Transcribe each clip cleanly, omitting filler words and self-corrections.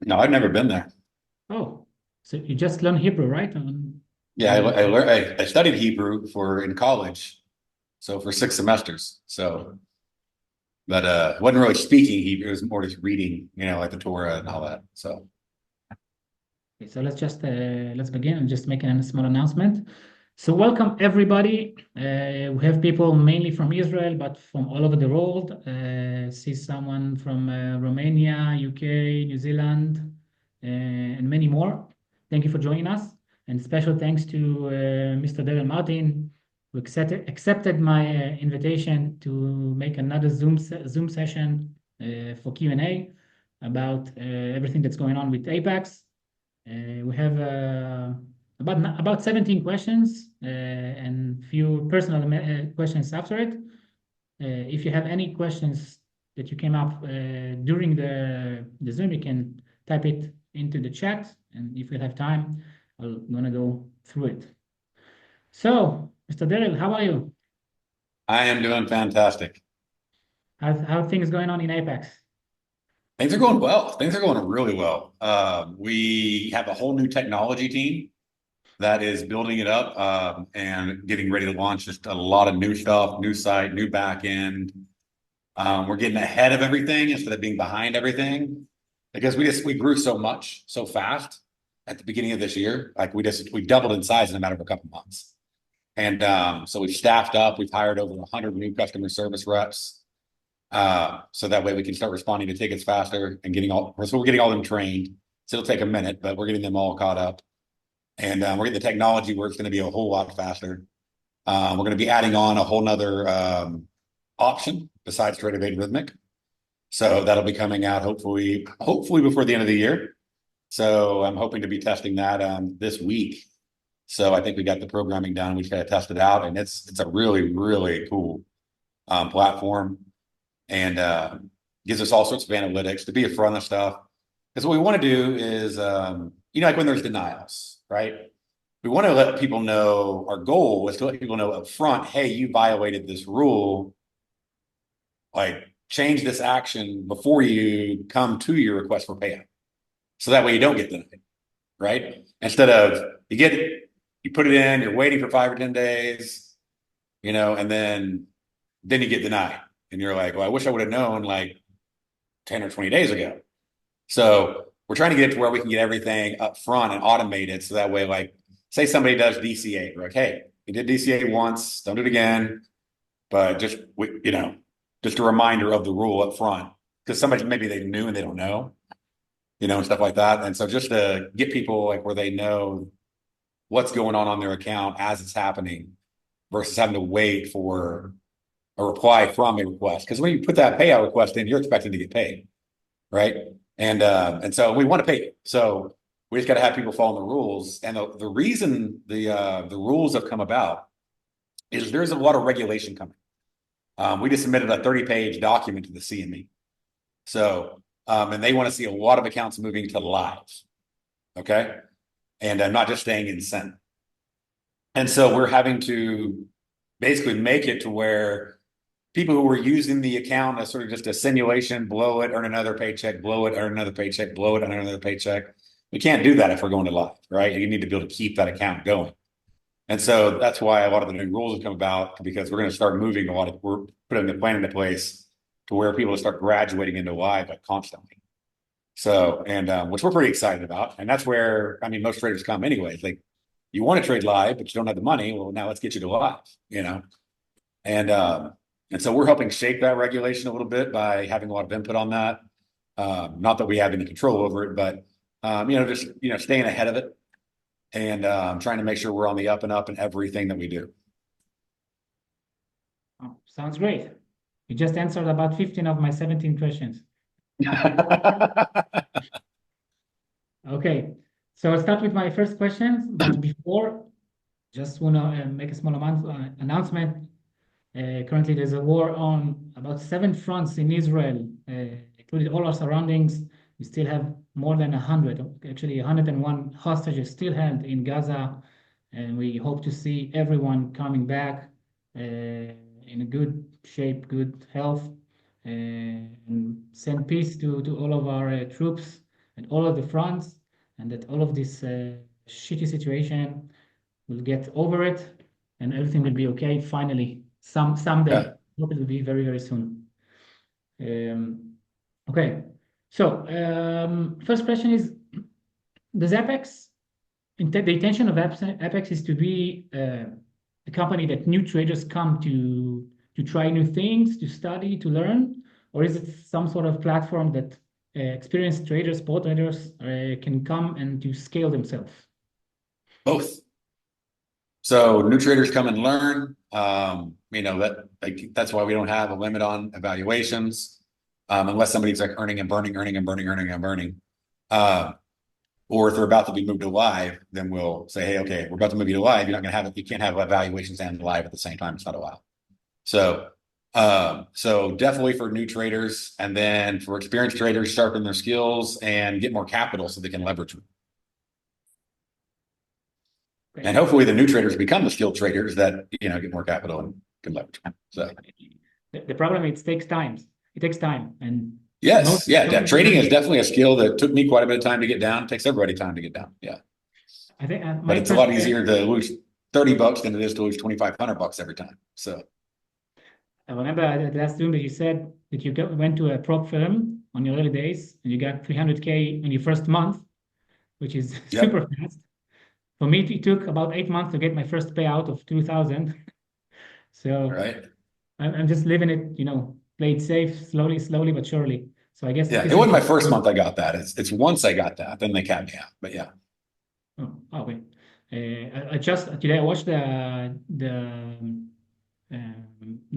No, I've never been there. Oh, so you just learn Hebrew, right? Yeah, I studied Hebrew for in college, so for 6 semesters. So, but wasn't really speaking Hebrew. It was more just reading, like the Torah and all that. So, Okay, so let's begin and just make a small announcement. So welcome everybody. We have people mainly from Israel, but from all over the world. See someone from Romania, UK, New Zealand, and many more. Thank you for joining us. And special thanks to Mr. Darrel Martin, who accepted my invitation to make another Zoom session for Q&A about everything that's going on with Apex. We have about 17 questions and few personal questions after it. If you have any questions that you came up during the Zoom, you can type it into the chat, and if we have time, I'm gonna go through it. So, Mr. Darrell, how are you? I am doing fantastic. How things going on in Apex? Things are going well. Things are going really well. We have a whole new technology team that is building it up and getting ready to launch just a lot of new stuff, new site, new back end. We're getting ahead of everything instead of being behind everything because we grew so much so fast at the beginning of this year. Like we doubled in size in a matter of a couple months. And so we've staffed up. We've hired over 100 new customer service reps. So that way we can start responding to tickets faster and we're getting all them trained. So it'll take a minute, but we're getting them all caught up. And we're getting the technology where it's going to be a whole lot faster. We're going to be adding on a whole nother option besides trade evade rhythmic. So that'll be coming out hopefully before the end of the year. So I'm hoping to be testing that this week. So I think we got the programming done. We just got to test it out, and it's a really really cool platform, and gives us all sorts of analytics to be in front of stuff. Because what we want to do is, like when there's denials, right? We want to let people know. Our goal is to let people know up front, hey, you violated this rule. Like change this action before you come to your request for payout. So that way you don't get denied, right? Instead of you get it, you put it in, you're waiting for 5 or 10 days, and then you get denied. And you're like, well, I wish I would have known like 10 or 20 days ago. So we're trying to get it to where we can get everything up front and automate it. So that way, like, say somebody does DCA, we're like, hey, you did DCA once, don't do it again. But just a reminder of the rule up front. Because somebody maybe they knew and they don't know, and stuff like that. And so just to get people like where they know what's going on their account as it's happening versus having to wait for a reply from a request. Because when you put that payout request in, you're expecting to get paid, right? And so we want to pay you. So we just got to have people follow the rules. And the reason the rules have come about is there's a lot of regulation coming. We just submitted a 30-page document to the CME. So, and they want to see a lot of accounts moving to live. Okay. And not just staying in send. And so we're having to basically make it to where people who were using the account as sort of just a simulation, blow it, earn another paycheck, blow it, earn another paycheck, blow it, earn another paycheck. We can't do that if we're going to live, right? You need to be able to keep that account going. And so that's why a lot of the new rules have come about because we're going to start moving we're putting the plan into place to where people start graduating into live like constantly. So, and which we're pretty excited about. And that's where, I mean, most traders come anyways. Like you want to trade live, but you don't have the money. Well, now let's get you to live. And, um, and so we're helping shape that regulation a little bit by having a lot of input on that. Not that we have any control over it, but, just, staying ahead of it and trying to make sure we're on the up and up in everything that we do. Oh, sounds great. You just answered about 15 of my 17 questions. Okay, so I'll start with my first questions, but before, just want to make a small announcement. Currently, there's a war on about 7 fronts in Israel, including all our surroundings. We still have more than 100, actually 101 hostages still held in Gaza, and we hope to see everyone coming back in a good shape, good health, and send peace to all of our troops and all of the fronts, and that all of this shitty situation will get over it, and everything will be okay. Finally, someday. Yeah. Hope it will be very, very soon. Um, okay. So first question is: does Apex the intention of Apex is to be a company that new traders come to try new things, to study, to learn, or is it some sort of platform that experienced traders, sport traders can come and to scale themselves? Both. So new traders come and learn. That's why we don't have a limit on evaluations, unless somebody's like earning and burning, earning and burning, earning and burning. Or if they're about to be moved to live, then we'll say, hey, okay, we're about to move you to live. You're not going to have it. You can't have evaluations and live at the same time. It's not allowed. So definitely for new traders, and then for experienced traders, sharpen their skills and get more capital so they can leverage them. Okay. And hopefully the new traders become the skilled traders that, get more capital and can leverage them. So the problem is it takes time. It takes time, and yes, yeah, trading is definitely a skill that took me quite a bit of time to get down. It takes everybody time to get down. Yeah. I think But it's a lot easier to lose $30 than it is to lose $2,500 every time. So I remember the last room that you said that you went to a prop firm on your early days and you got 300K in your first month, which is yep. super fast. For me, it took about 8 months to get my first payout of 2,000. So Right. I'm just living it, play it safe, slowly but surely. So I guess Yeah, this it is wasn't my first month I got that. It's once I got that, then they capped me out. But yeah. okay. I just today I watched the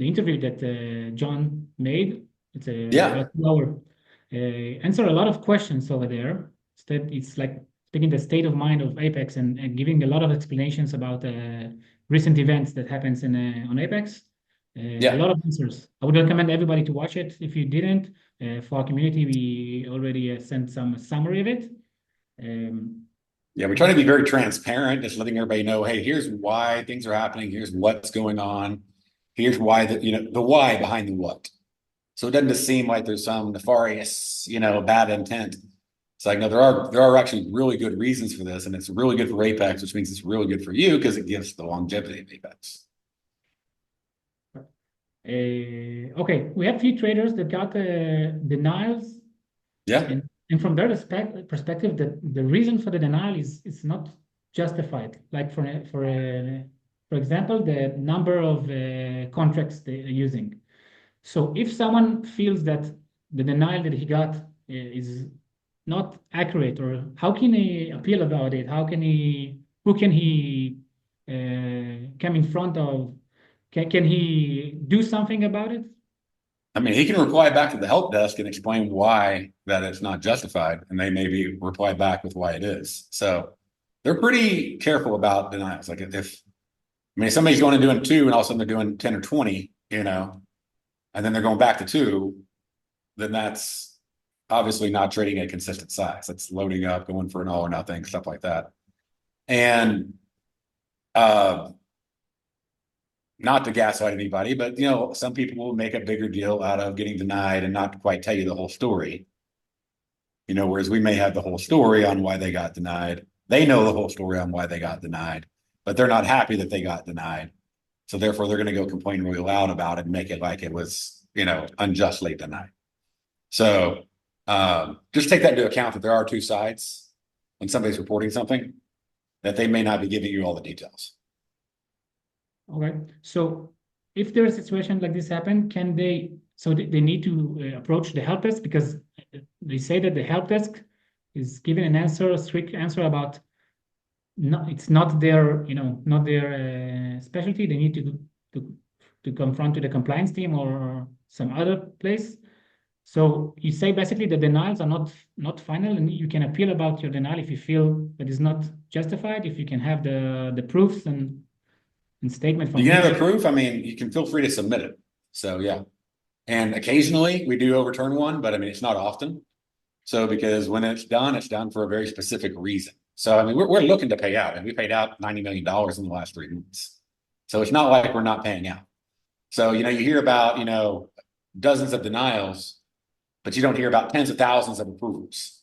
interview that John made. It's Yeah. about 2 hour. Answer a lot of questions over there. It's like speaking the state of mind of Apex and giving a lot of explanations about recent events that happens on Apex. A Yeah. lot of answers. I would recommend everybody to watch it. If you didn't, for our community, we already sent some summary of it. Yeah, we try to be very transparent, just letting everybody know, hey, here's why things are happening. Here's what's going on. Here's why the why behind the what. So it doesn't just seem like there's some nefarious, bad intent. It's like, no, there are actually really good reasons for this, and it's really good for Apex, which means it's really good for you because it gives the longevity of Apex. Okay, we have few traders that got denials, Yeah. and from their perspective, the reason for the denial is not justified. Like for example, the number of contracts they're using. So if someone feels that the denial that he got is not accurate, or how can he appeal about it? Who can he come in front of? Can he do something about it? I mean, he can reply back to the help desk and explain why that it's not justified, and they maybe reply back with why it is. So they're pretty careful about denials. Like if somebody's going and doing 2 and all of a sudden they're doing 10 or 20, and then they're going back to 2, then that's obviously not trading a consistent size. That's loading up, going for an all or nothing, stuff like that. And uh, not to gaslight anybody, but some people will make a bigger deal out of getting denied and not quite tell you the whole story. Whereas we may have the whole story on why they got denied. They know the whole story on why they got denied, but they're not happy that they got denied. So therefore, they're going to go complain really loud about it and make it like it was, unjustly denied. So just take that into account that there are 2 sides when somebody's reporting something, that they may not be giving you all the details. Okay. So if there's a situation like this happen, they need to approach the help desk, because they say that the help desk is giving a strict answer about it's not their, specialty. They need to confront to the compliance team or some other place. So you say basically the denials are not final, and you can appeal about your denial if you feel that is not justified, if you can have the proofs and statement from You can have each. a proof. I mean, you can feel free to submit it. So yeah. And occasionally we do overturn one, but I mean, it's not often. So because when it's done for a very specific reason. So I mean, we're looking to pay out, and we paid out $90 million in the last 3 months. So it's not like we're not paying out. So, you hear about, dozens of denials, but you don't hear about tens of thousands of approvals.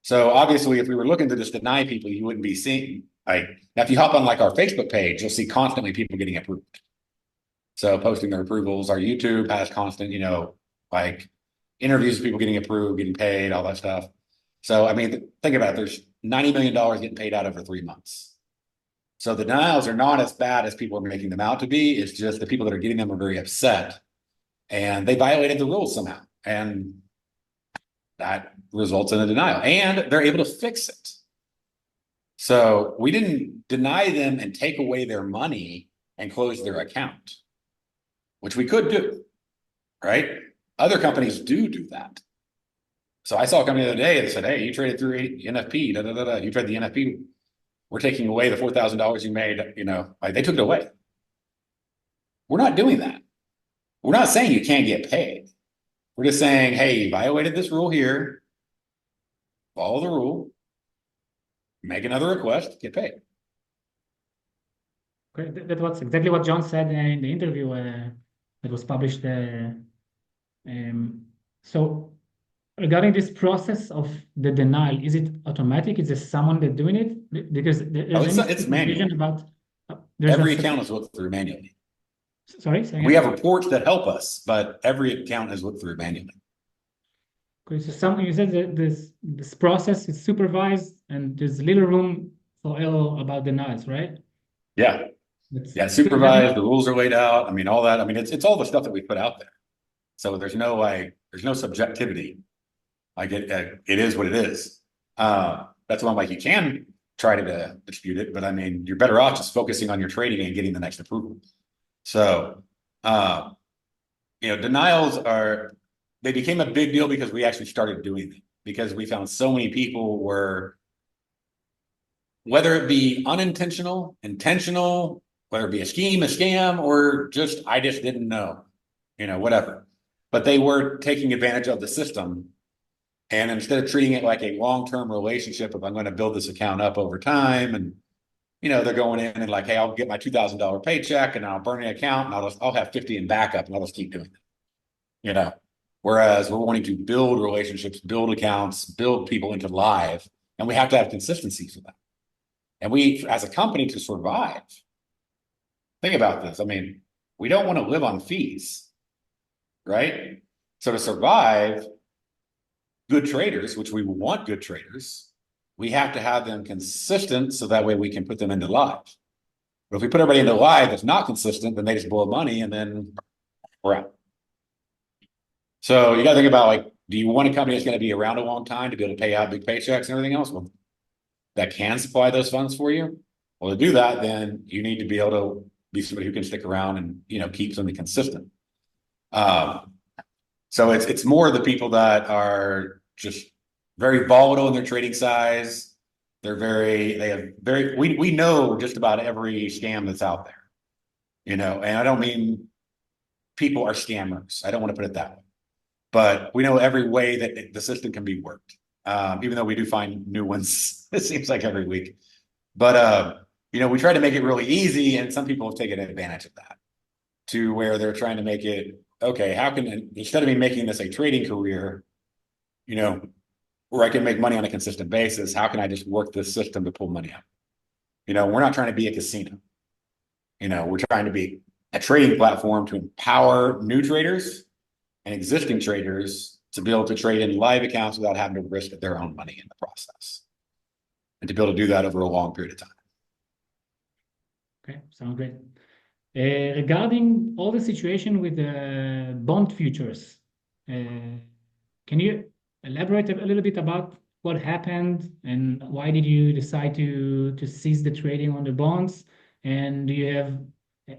So obviously, if we were looking to just deny people, you wouldn't be seeing like now. If you hop on like our Facebook page, you'll see constantly people getting approved. So posting their approvals. Our YouTube has constant, like interviews of people getting approved, getting paid, all that stuff. So I mean, think about it. There's $90 million getting paid out over 3 months. So the denials are not as bad as people are making them out to be. It's just the people that are getting them are very upset, and they violated the rules somehow, and that results in a denial. And they're able to fix it. So we didn't deny them and take away their money and close their account, which we could do, right? Other companies do that. So I saw a company the other day that said, "Hey, you traded through NFP, da da da da. You traded the NFP. We're taking away the $4,000 you made." Like they took it away. We're not doing that. We're not saying you can't get paid. We're just saying, hey, you violated this rule here. Follow the rule. Make another request. Get paid. Okay, that was exactly what John said in the interview that was published. Um, so regarding this process of the denial, is it automatic? Is there someone that's doing it? Because Oh, there's any it's manual. vision about there's Every a account is looked through manually. sorry, say We have again. reports that help us, but every account is looked through manually. Okay, so some you said that this process is supervised and there's little room for error about denials, right? Yeah. That's Yeah. so it doesn't. Supervised, the rules are laid out. I mean, all that. I mean, it's all the stuff that we put out there. So there's no subjectivity. Like it is what it is. That's why I'm like, you can try to dispute it, but I mean, you're better off just focusing on your trading and getting the next approval. So, uh, denials they became a big deal because we actually started doing them because we found so many people were, whether it be unintentional, intentional, whether it be a scheme, a scam, or I just didn't know, whatever. But they were taking advantage of the system. And instead of treating it like a long-term relationship, if I'm going to build this account up over time, and they're going in and like, hey, I'll get my $2,000 paycheck and I'll burn the account and I'll have 50 in backup and I'll just keep doing it. You know, Whereas we're wanting to build relationships, build accounts, build people into live, and we have to have consistency for that. And we, as a company, to survive, think about this. I mean, we don't want to live on fees, right? So to survive, good traders, which we want good traders, we have to have them consistent so that way we can put them into live. But if we put everybody into live that's not consistent, then they just blow money and then we're out. So you got to think about, like, do you want a company that's going to be around a long time to be able to pay out big paychecks and everything else? Well, that can supply those funds for you. Well, to do that, then you need to be able to be somebody who can stick around and keep something consistent. So it's more the people that are just very volatile in their trading size. We know just about every scam that's out there, and I don't mean people are scammers. I don't want to put it that way. But we know every way that the system can be worked, even though we do find new ones, it seems like every week. But, we try to make it really easy, and some people have taken advantage of that to where they're trying to make it, okay, how can, instead of me making this a trading career, where I can make money on a consistent basis, how can I just work this system to pull money out? We're not trying to be a casino. We're trying to be a trading platform to empower new traders and existing traders to be able to trade in live accounts without having to risk their own money in the process, and to be able to do that over a long period of time. Okay, sounds great. Regarding all the situation with the bond futures, can you elaborate a little bit about what happened and why did you decide to cease the trading on the bonds? And do you have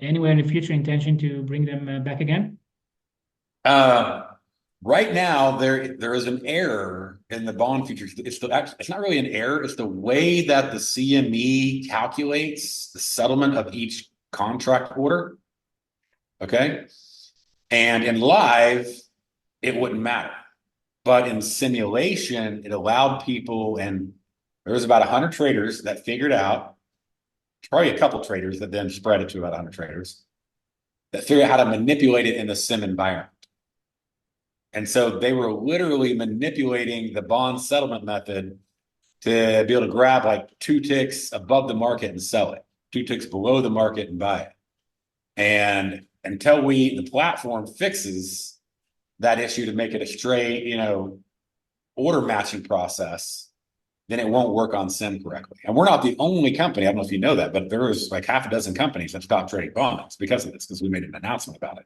anywhere in the future intention to bring them back again? Right now, there is an error in the bond futures. It's not really an error. It's the way that the CME calculates the settlement of each contract order. Okay. And in live, it wouldn't matter. But in simulation, it allowed people, and there was about 100 traders that figured out, probably a couple traders that then spread it to about 100 traders that figured out how to manipulate it in the sim environment. And so they were literally manipulating the bond settlement method to be able to grab like 2 ticks above the market and sell it, 2 ticks below the market and buy it. And until the platform fixes that issue to make it a straight, order matching process, then it won't work on SIM correctly. And we're not the only company. I don't know if you know that, but there was like half a dozen companies that stopped trading bonds because of this, because we made an announcement about it.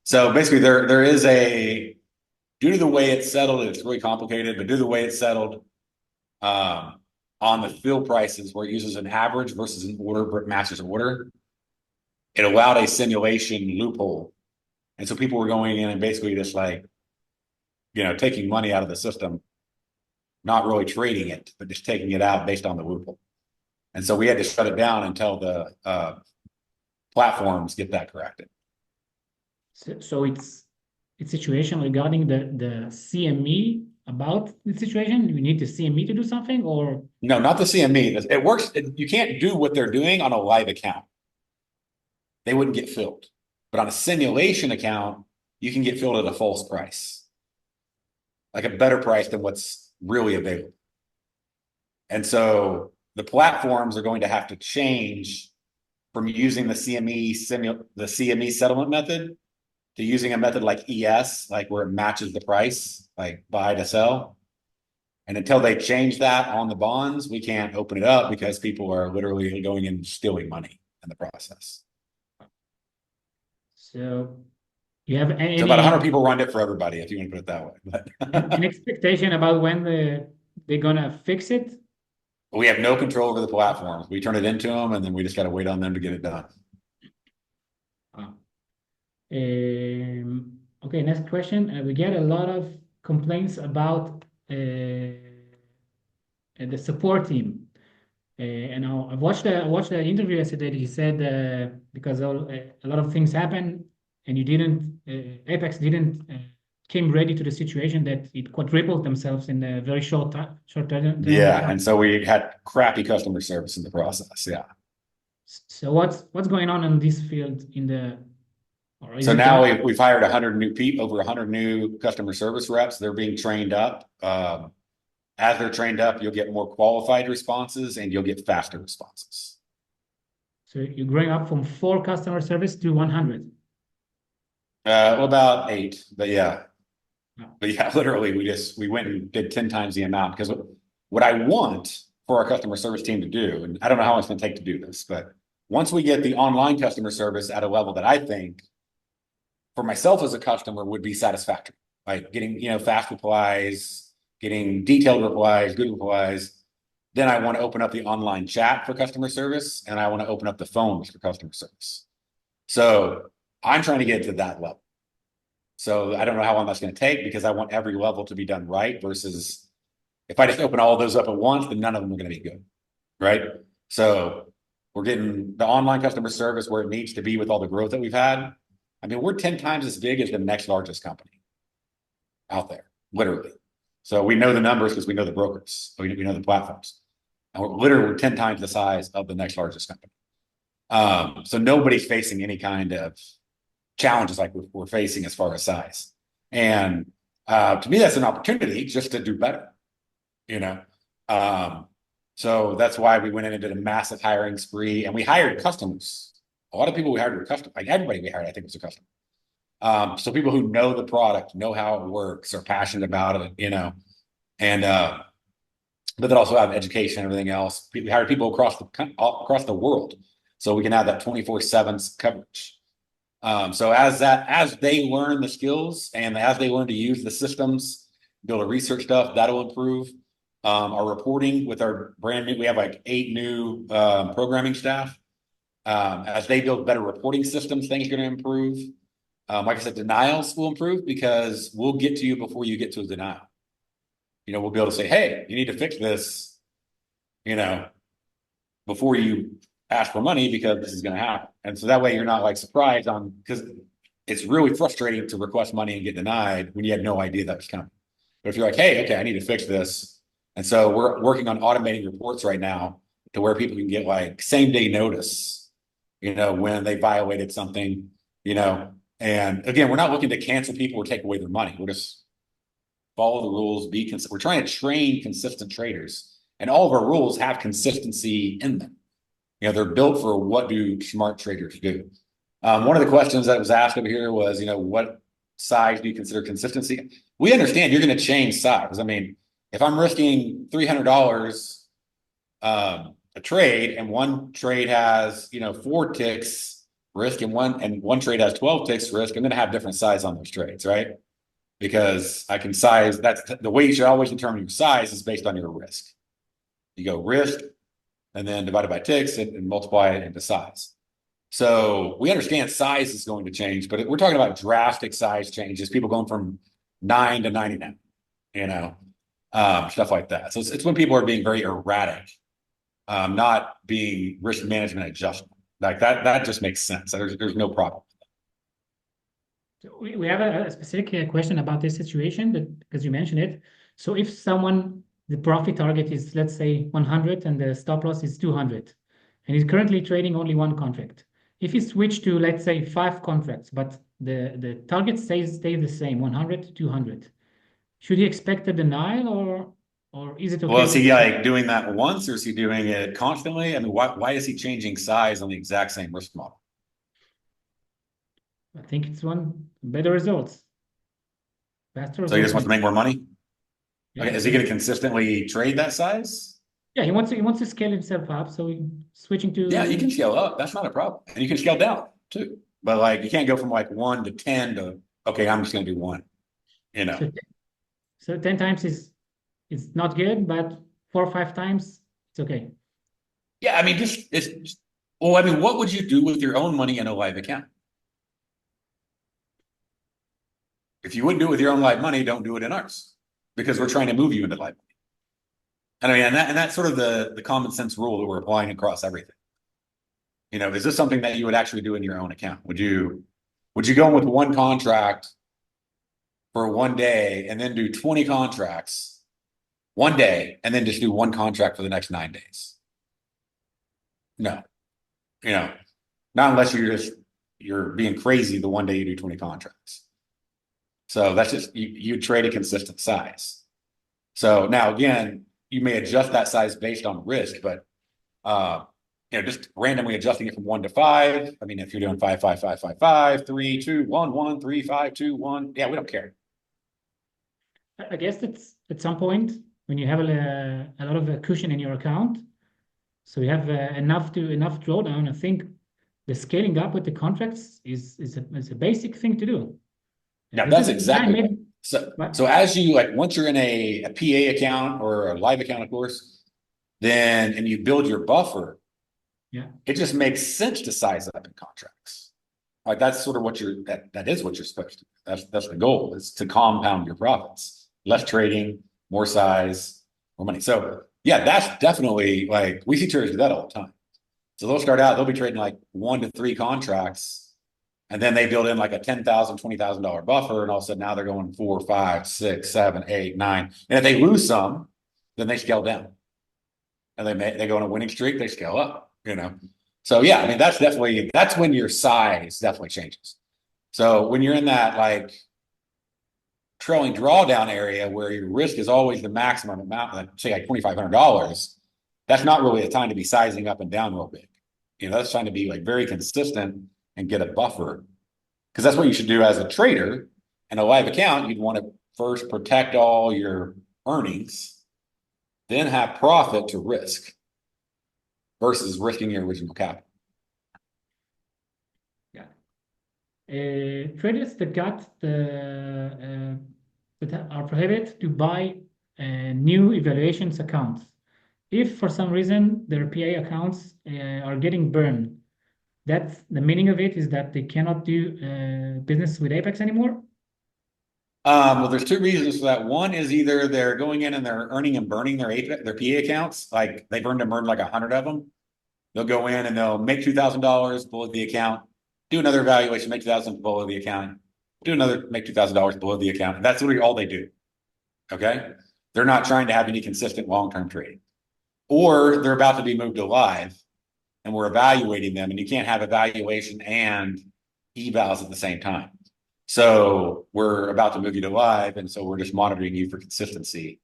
So basically, there is due to the way it's settled, it's really complicated, but due to the way it's settled, on the fill prices where it uses an average versus an order matches order, it allowed a simulation loophole. And so people were going in and basically just like, taking money out of the system, not really trading it, but just taking it out based on the loophole. And so we had to shut it down until the platforms get that corrected. So it's situation regarding the CME about the situation. You need the CME to do something, or No, not the CME. It works. You can't do what they're doing on a live account. They wouldn't get filled. But on a simulation account, you can get filled at a false price, like a better price than what's really available. And so the platforms are going to have to change from using the CME settlement method to using a method like ES, like where it matches the price, like buy to sell. And until they change that on the bonds, we can't open it up because people are literally going in and stealing money in the process. so you have So about 100 people run it for everybody, if you want to put it that way. But an expectation about when they're gonna fix it? we have no control over the platforms. We turn it into them, and then we just got to wait on them to get it done. Okay, next question. We get a lot of complaints about the support team. And I watched the interview yesterday. He said because a lot of things happen, and you didn't Apex didn't came ready to the situation that it quadrupled themselves in a very short time. Yeah, and so we had crappy customer service in the process. Yeah. So what's going on in this field in the? Or is So it now done? we've hired 100 new people, over 100 new customer service reps. They're being trained up. As they're trained up, you'll get more qualified responses and you'll get faster responses. So you're growing up from 4 customer service to 100. Well, about 8, but yeah. Wow. But yeah, literally, we went and did 10 times the amount because what I want for our customer service team to do, and I don't know how long it's going to take to do this, but once we get the online customer service at a level that I think for myself as a customer would be satisfactory, like getting, fast replies, getting detailed replies, good replies, then I want to open up the online chat for customer service, and I want to open up the phones for customer service. So I'm trying to get to that level. So I don't know how long that's going to take because I want every level to be done right versus if I just open all of those up at once, then none of them are going to be good, right? So we're getting the online customer service where it needs to be with all the growth that we've had. I mean, we're 10 times as big as the next largest company out there, literally. So we know the numbers because we know the brokers, we know the platforms. And we're literally 10 times the size of the next largest company. So nobody's facing any kind of challenges like we're facing as far as size. And to me, that's an opportunity just to do better, So that's why we went in and did a massive hiring spree, and we hired customers. A lot of people we hired were customers. Like everybody we hired, I think, was a customer. So people who know the product, know how it works, are passionate about it, and but then also have education and everything else. We hired people across the world, so we can have that 24/7 coverage. So as they learn the skills and as they learn to use the systems, be able to research stuff, that'll improve. Our reporting with our brand new, we have like 8 new programming staff. As they build better reporting systems, things are going to improve. Like I said, denials will improve because we'll get to you before you get to a denial. We'll be able to say, hey, you need to fix this, before you ask for money because this is going to happen. And so that way you're not like surprised because it's really frustrating to request money and get denied when you had no idea that was coming. But if you're like, hey, okay, I need to fix this. And so we're working on automating reports right now to where people can get like same day notice, when they violated something, and again, we're not looking to cancel people or take away their money. follow the rules, be consistent. We're trying to train consistent traders, and all of our rules have consistency in them. You know, they're built for what do smart traders do. One of the questions that was asked over here was, you know, what size do you consider consistency? We understand you're going to change size. I mean, if I'm risking $300 a trade, and one trade has, you know, 4 ticks risk, and one trade has 12 ticks risk, I'm going to have different size on those trades, right? Because I can size. That's the way you should always determine your size is based on your risk. You go risk and then divided by ticks and multiply it into size. So we understand size is going to change, but we're talking about drastic size changes, people going from 9 to 99, you know, stuff like that. So it's when people are being very erratic, not being risk management adjustment. Like that just makes sense. There's no problem. So we have a specific question about this situation that, because you mentioned it. So if someone, the profit target is, let's say, 100 and the stop loss is 200, and he's currently trading only one contract. If he switch to, let's say, 5 contracts, but the target stay the same, 100 to 200, should he expect a denial, or is it okay? Well, is he like doing that once, or is he doing it constantly? I mean, why is he changing size on the exact same risk model? I think it's one better results, faster So he just wants results. to make more money? Yeah, Okay, is he going to consistently trade that size? yeah, he wants to scale himself up, so he switching Yeah, you to. can scale up. That's not a problem. And you can scale down too. But like you can't go from like 1 to 10 to, okay, I'm just going to do 1, you know. So, so 10 times is it's not good, but 4 or 5 times it's okay. Yeah, I mean, well, I mean, what would you do with your own money in a live account? If you wouldn't do it with your own live money, don't do it in ours because we're trying to move you into live money. And I mean, and that's sort of the common sense rule that we're applying across everything. You know, is this something that you would actually do in your own account? Would you go in with one contract for one day and then do 20 contracts one day and then just do one contract for the next 9 days? No, you know, not unless you're being crazy the one day you do 20 contracts. So that's just you trade a consistent size. So now again, you may adjust that size based on risk, but you know, just randomly adjusting it from 1 to 5. I mean, if you're doing 5, 5, 5, 5, 5, 3, 2, 1, 1, 3, 5, 2, 1, yeah, we don't care. I guess that's at some point when you have a lot of cushion in your account, so you have enough drawdown. I think the scaling up with the contracts is a basic thing to do. Now This that's is exactly right. maybe, So as you like, once you're in a PA account or a live account, of course, then and you build your buffer, yeah. it just makes sense to size up in contracts. Like that's sort of what that is what you're supposed to do. That's the goal, is to compound your profits. Less trading, more size, more money. So yeah, that's definitely like we see traders do that all the time. So they'll start out, they'll be trading like 1 to 3 contracts, and then they build in like a $10,000, $20,000 buffer, and all of a sudden now they're going 4, 5, 6, 7, 8, 9. And if they lose some, then they scale down. And they go on a winning streak, they scale up, you know. So yeah, I mean that's when your size definitely changes. So when you're in that like trailing drawdown area where your risk is always the maximum amount, like say like $2,500, that's not really a time to be sizing up and down real big. You know, that's trying to be like very consistent and get a buffer, because that's what you should do as a trader. In a live account, you'd want to first protect all your earnings, then have profit to risk versus risking your original capital. Yeah. Traders that got that are prohibited to buy new evaluations accounts. If for some reason their PA accounts are getting burned, that's the meaning of it is that they cannot do business with Apex anymore. Well, there's 2 reasons for that. One is either they're going in and they're earning and burning their PA accounts, like they've earned and burned like 100 of them. They'll go in and they'll make $2,000 below the account, do another evaluation, make 2,000 below the account, do another, make $2,000 below the account. And that's literally all they do. Okay. They're not trying to have any consistent long-term trading, or they're about to be moved to live and we're evaluating them, and you can't have evaluation and evals at the same time. So we're about to move you to live, and so we're just monitoring you for consistency,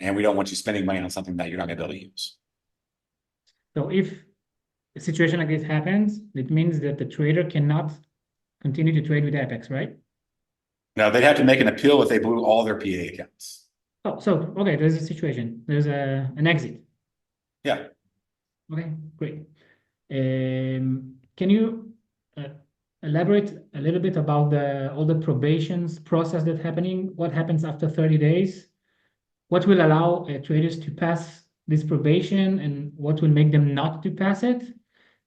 and we don't want you spending money on something that you're not going to be able to use. So if a situation like this happens, it means that the trader cannot continue to trade with Apex, right? Now they'd have to make an appeal if they blew all their PA accounts. Oh, so okay, there's a situation. There's an exit. Yeah. Okay, great. Can you elaborate a little bit about all the probations process that's happening? What happens after 30 days? What will allow traders to pass this probation, and what will make them not to pass it?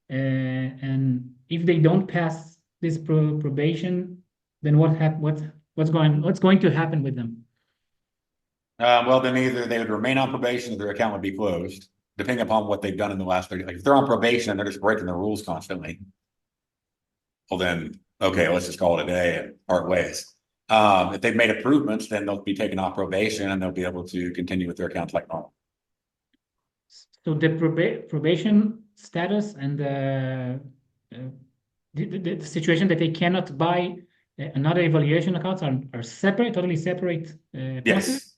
And if they don't pass this probation, then what's going to happen with them? Well, then either they would remain on probation or their account would be closed, depending upon what they've done in the last 30. Like if they're on probation and they're just breaking the rules constantly, well then, okay, let's just call it a day and part ways. If they've made improvements, then they'll be taken off probation and they'll be able to continue with their accounts like normal. So the probation status and uh, the situation that they cannot buy another evaluation accounts are separate, totally separate process. Yes.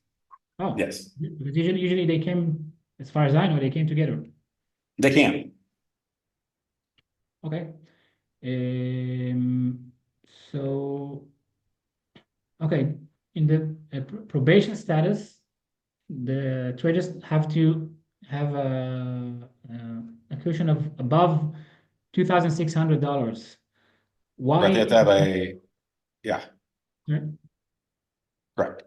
Oh, Yes. because usually they came, as far as I know, they came together. They can. Okay. Um, so, okay, in the probation status, the traders have to have a cushion of above $2,600. Right. They Why, have to have yeah, correct.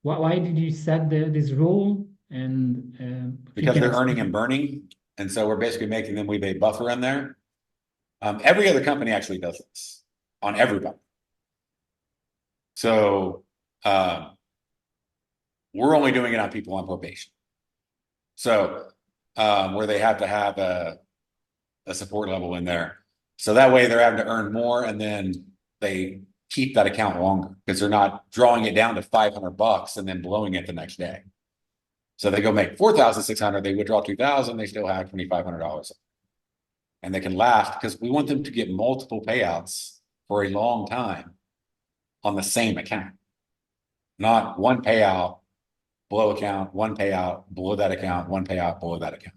why did you set this rule? And if you Because can they're earning explain. and burning. And so we're basically making them leave a buffer in there. Every other company actually does this on everybody. So uh, we're only doing it on people on probation. So where they have to have a support level in there. So that way they're having to earn more and then they keep that account longer because they're not drawing it down to $500 and then blowing it the next day. So they go make 4,600, they withdraw 2,000, they still have $2,500. And they can last because we want them to get multiple payouts for a long time on the same account. Not one payout, below account, one payout, below that account, one payout, below that account.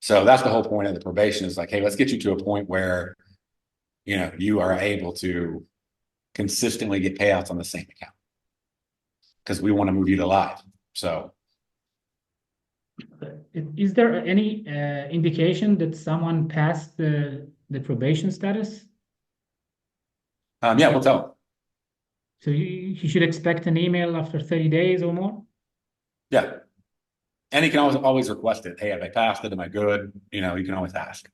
So that's the whole point of the probation is like, hey, let's get you to a point where, you are able to consistently get payouts on the same account because we want to move you to live. So, Is there any indication that someone passed the probation status? yeah, we'll tell them. So you should expect an email after 30 days or more? Yeah. And he can always request it. Hey, have I passed it? Am I good? You can always ask.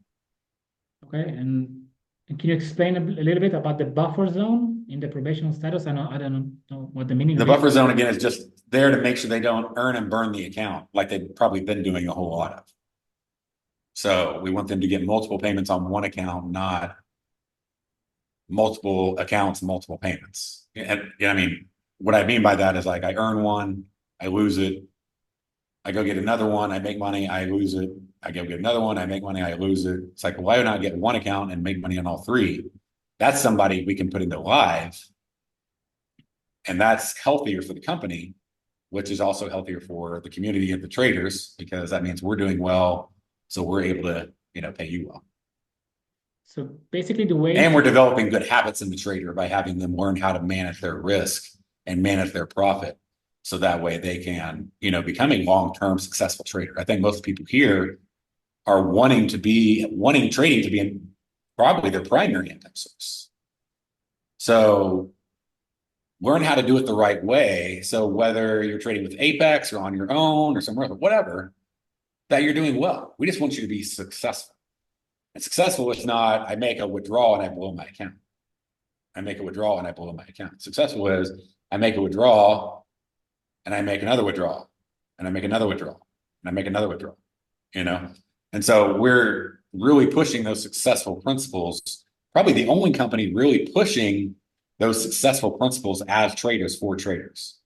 Okay, and can you explain a little bit about the buffer zone in the probation status? I don't know what the meaning The of it. buffer zone, again, is just there to make sure they don't earn and burn the account like they've probably been doing a whole lot of. So we want them to get multiple payments on one account, not multiple accounts, multiple payments. And I mean, what I mean by that is like I earn one, I lose it. I go get another one, I make money, I lose it. I go get another one, I make money, I lose it. It's like, why not get one account and make money on all three? That's somebody we can put into live. And that's healthier for the company, which is also healthier for the community of the traders because that means we're doing well. So we're able to, pay you well. So basically the way And we're developing good habits in the trader by having them learn how to manage their risk and manage their profit. So that way they can, become a long-term successful trader. I think most people here are wanting trading to be probably their primary income source. So learn how to do it the right way. So whether you're trading with Apex or on your own or somewhere else, whatever, that you're doing well. We just want you to be successful. And successful is not, I make a withdrawal and I blow my account. I make a withdrawal and I blow my account. Successful is I make a withdrawal and I make another withdrawal and I make another withdrawal and I make another withdrawal, And so we're really pushing those successful principles. Probably the only company really pushing those successful principles as traders for traders.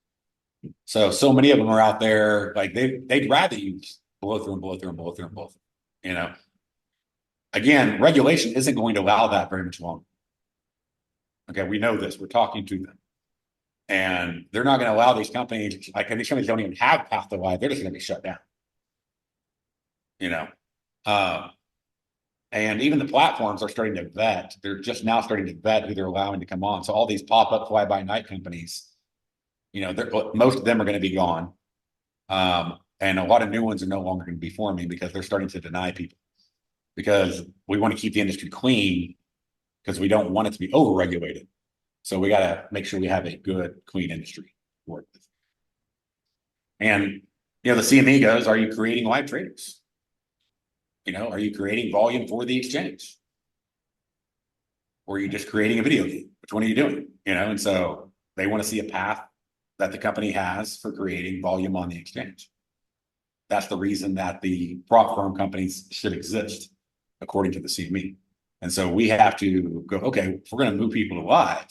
So many of them are out there, like they'd rather you blow through and blow through and blow through and blow through, Again, regulation isn't going to allow that very much longer. Okay, we know this. We're talking to them. And they're not going to allow these companies, like these companies don't even have path to live. They're just going to be shut down, you know. Um, and even the platforms are starting to vet. They're just now starting to vet who they're allowing to come on. So all these pop-up fly-by-night companies, most of them are going to be gone. And a lot of new ones are no longer going to be forming because they're starting to deny people because we want to keep the industry clean because we don't want it to be over-regulated. So we got to make sure we have a good, clean industry to work with. And, the CME goes, are you creating live traders? Are you creating volume for the exchange? Or are you just creating a video game? Which one are you doing? And so they want to see a path that the company has for creating volume on the exchange. That's the reason that the prop firm companies should exist, according to the CME. And so we have to go, okay, if we're going to move people to live,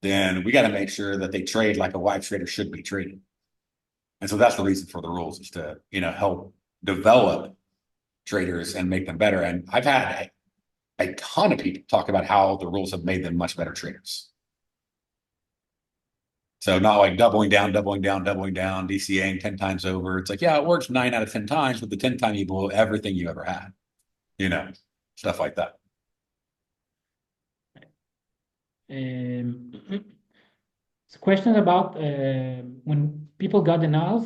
then we got to make sure that they trade like a live trader should be trading. And so that's the reason for the rules is to, help develop traders and make them better. And I've had a ton of people talk about how the rules have made them much better traders. So not like doubling down, DCAing 10 times over. It's like, yeah, it works 9 out of 10 times, but the 10th time you blow everything you ever had, stuff like that. Um, so questions about when people got denials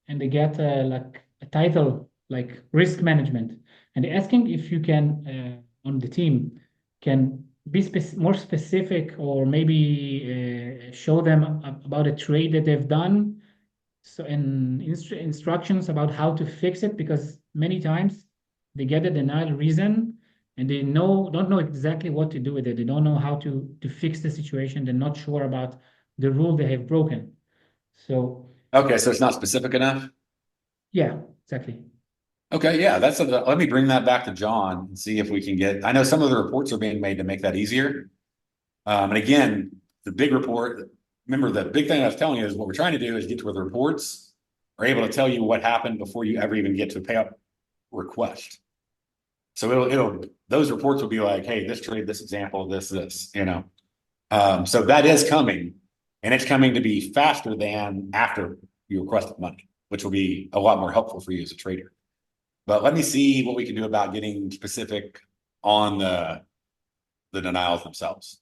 and they get like a title like risk management, and they're asking if you can on the team can be more specific or maybe show them about a trade that they've done. So and instructions about how to fix it because many times they get a denial reason and they don't know exactly what to do with it. They don't know how to fix the situation. They're not sure about the rule they have broken. So Okay, so it's not specific enough. yeah, exactly. Okay, yeah, let me bring that back to John and see if we can get. I know some of the reports are being made to make that easier. And again, the big report. Remember, the big thing I was telling you is what we're trying to do is get to where the reports are able to tell you what happened before you ever even get to a payout request. So those reports will be like, hey, this trade, this example, this. So that is coming, and it's coming to be faster than after you requested money, which will be a lot more helpful for you as a trader. But let me see what we can do about getting specific on the denials themselves.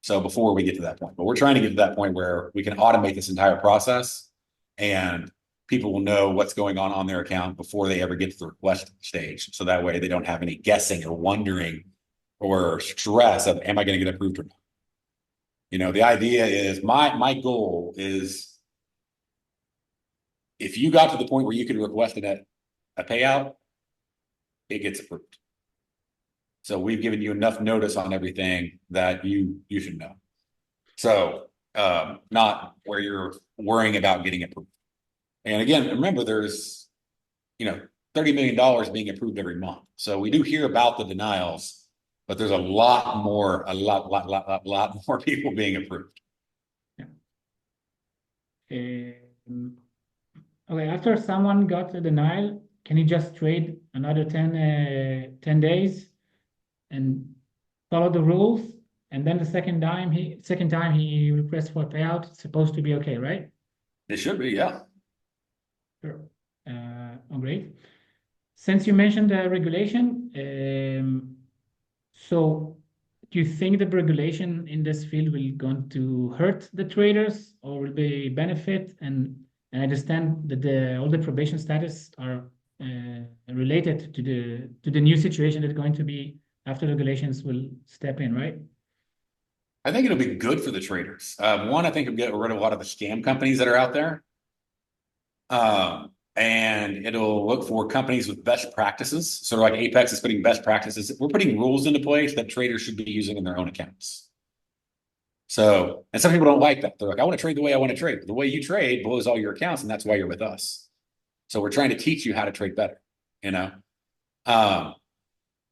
So before we get to that point, but we're trying to get to that point where we can automate this entire process and people will know what's going on their account before they ever get to the request stage. So that way they don't have any guessing or wondering or stress of, am I going to get approved or not? The idea is my goal is if you got to the point where you could request a payout, it gets approved. So we've given you enough notice on everything that you should know. So not where you're worrying about getting approved. And again, remember there's, $30 million being approved every month. So we do hear about the denials, but there's a lot more people being approved. Yeah. Okay, after someone got a denial, can he just trade another 10 days and follow the rules? And then the second time he requests for a payout, it's supposed to be okay, right? It should be, yeah. Sure. Great. Since you mentioned the regulation, so do you think the regulation in this field will going to hurt the traders or will be benefit? And I understand that all the probation status are related to the new situation that's going to be after regulations will step in, right? I think it'll be good for the traders. One, I think it'll get rid of a lot of the scam companies that are out there. And it'll look for companies with best practices. So like Apex is putting best practices. We're putting rules into place that traders should be using in their own accounts. So, and some people don't like that. They're like, I want to trade the way I want to trade. The way you trade blows all your accounts, and that's why you're with us. So we're trying to teach you how to trade better,